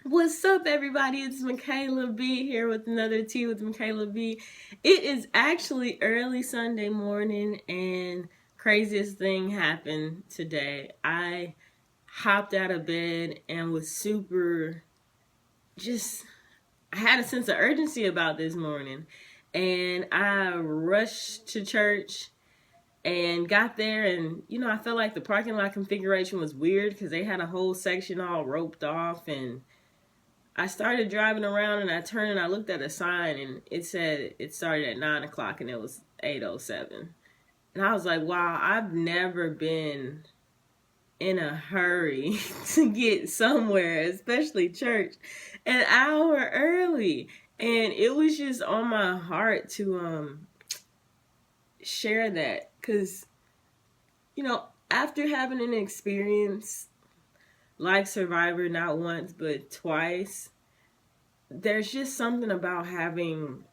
What's up, everybody? It's Michaela B here with another Tea with Michaela B. It is actually early Sunday morning, and craziest thing happened today. I hopped out of bed and was super just. I had a sense of urgency about this morning, and I rushed to church and got there, and I felt like the parking lot configuration was weird because they had a whole section all roped off, and I started driving around and I turned and I looked at a sign and it said it started at 9 o'clock and it was 8:07. And I was like, wow, I've never been in a hurry to get somewhere, especially church, an hour early. And it was just on my heart to share that because, after having an experience like Survivor not once but twice, there's just something about having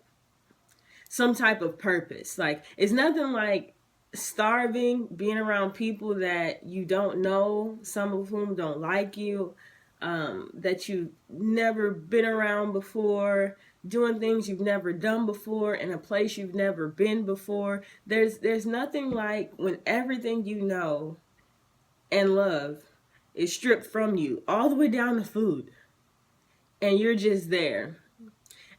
some type of purpose. Like, it's nothing like starving, being around people that you don't know, some of whom don't like you, that you've never been around before, doing things you've never done before in a place you've never been before. There's nothing like when everything you know and love is stripped from you, all the way down to food, and you're just there.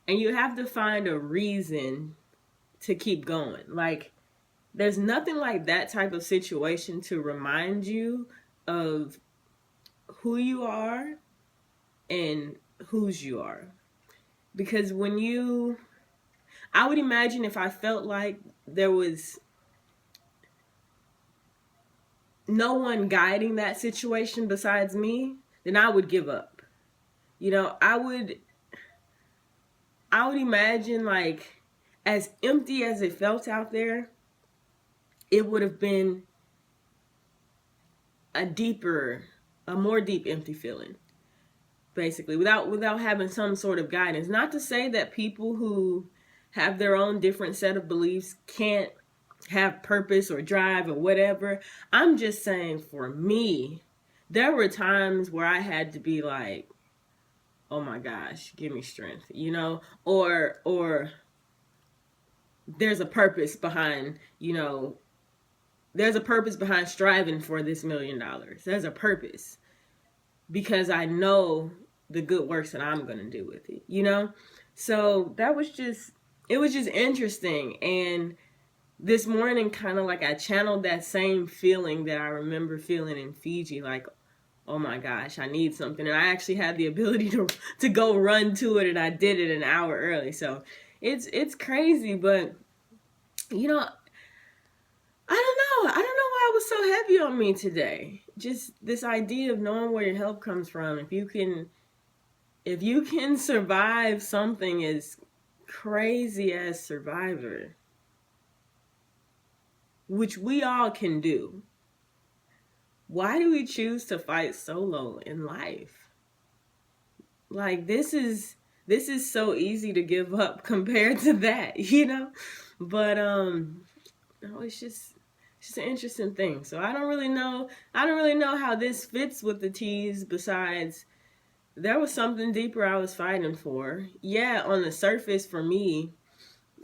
And you have to find a reason to keep going. Like, there's nothing like that type of situation to remind you of who you are and whose you are. Because I would imagine if I felt like there was no one guiding that situation besides me, then I would give up. I would imagine, like, as empty as it felt out there, it would have been a more deep empty feeling, basically, without having some sort of guidance. Not to say that people who have their own different set of beliefs can't have purpose or drive or whatever. I'm just saying, for me, there were times where I had to be like, oh my gosh, give me strength, or there's a purpose behind, there's a purpose behind striving for this $1,000,000. There's a purpose because I know the good works that I'm going to do with it. So it was just interesting. And this morning, kind of like I channeled that same feeling that I remember feeling in Fiji, like, oh my gosh, I need something. And I actually had the ability to go run to it, and I did it an hour early. So it's crazy, but I don't know why it was so heavy on me today. Just this idea of knowing where your help comes from. If you can survive something as crazy as Survivor, which we all can do, why do we choose to fight solo in life? Like, this is so easy to give up compared to that, But it's just an interesting thing. So I don't really know how this fits with the teas, besides there was something deeper I was fighting for. Yeah, on the surface for me,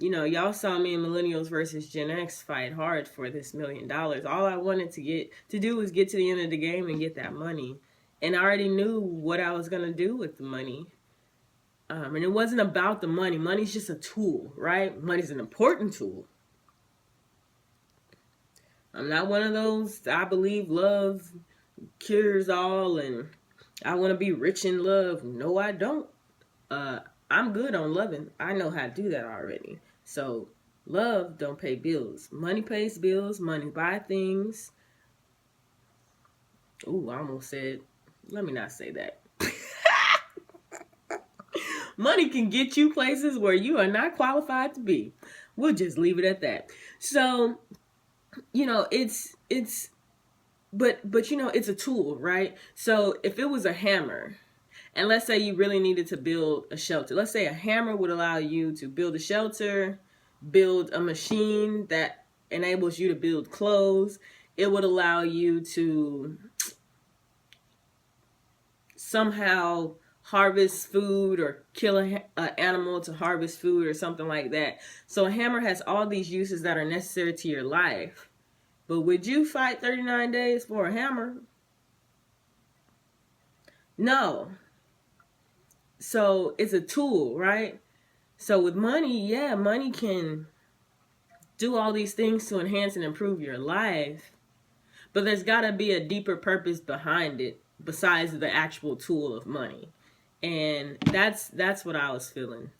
y'all saw me in Millennials versus Gen X fight hard for this $1,000,000. All I wanted to do was get to the end of the game and get that money. And I already knew what I was going to do with the money. And it wasn't about the money. Money's just a tool, right? Money's an important tool. I'm not one of those, I believe love cures all and I want to be rich in love. No, I don't. I'm good on loving. I know how to do that already. So love don't pay bills. Money pays bills. Money buy things. Ooh, I almost said, let me not say that. Money can get you places where you are not qualified to be. We'll just leave it at that. So, but it's a tool, right? So if it was a hammer, and let's say you really needed to build a shelter. Let's say a hammer would allow you to build a shelter, build a machine that enables you to build clothes. It would allow you to somehow harvest food or kill an animal to harvest food or something like that. So a hammer has all these uses that are necessary to your life. But would you fight 39 days for a hammer? No. So it's a tool, right? So with money, yeah, money can do all these things to enhance and improve your life. But there's got to be a deeper purpose behind it besides the actual tool of money. And that's what I was feeling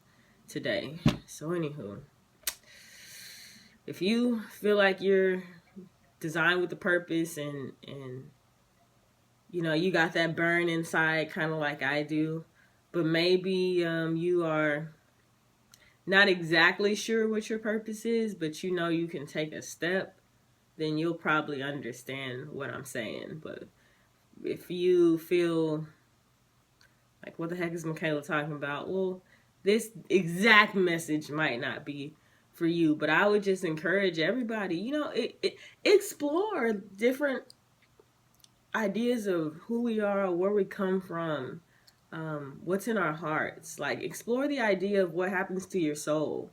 today. So anywho, if you feel like you're designed with a purpose and you know, you got that burn inside kind of like I do, but maybe you are not exactly sure what your purpose is, but you know you can take a step, then you'll probably understand what I'm saying. But if you feel like, what the heck is Michaela talking about? Well, this exact message might not be for you, but I would just encourage everybody, you know, explore different ideas of who we are, where we come from, what's in our hearts. Like, explore the idea of what happens to your soul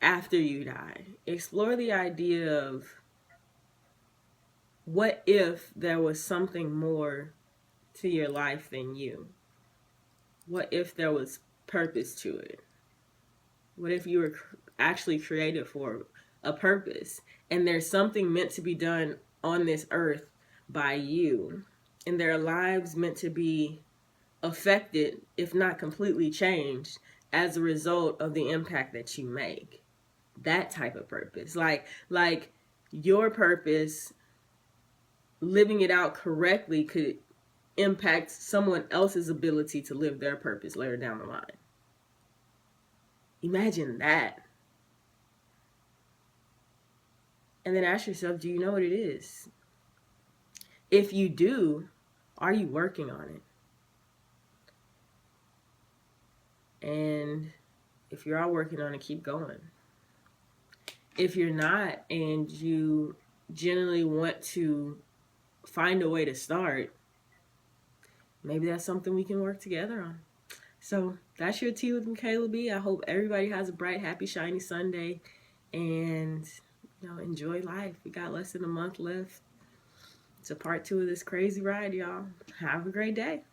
after you die. Explore the idea of what if there was something more to your life than you? What if there was purpose to it? What if you were actually created for a purpose and there's something meant to be done on this earth by you, and their lives meant to be affected, if not completely changed, as a result of the impact that you make? That type of purpose. Like your purpose, living it out correctly could impact someone else's ability to live their purpose later down the line. Imagine that. And then ask yourself, do you know what it is? If you do, are you working on it? And if you're all working on it, keep going. If you're not, and you genuinely want to find a way to start, maybe that's something we can work together on. So that's your tea with Michaela B. I hope everybody has a bright, happy, shiny Sunday, and you know, enjoy life. We got less than a month left. It's a part 2 of this crazy ride, y'all. Have a great day.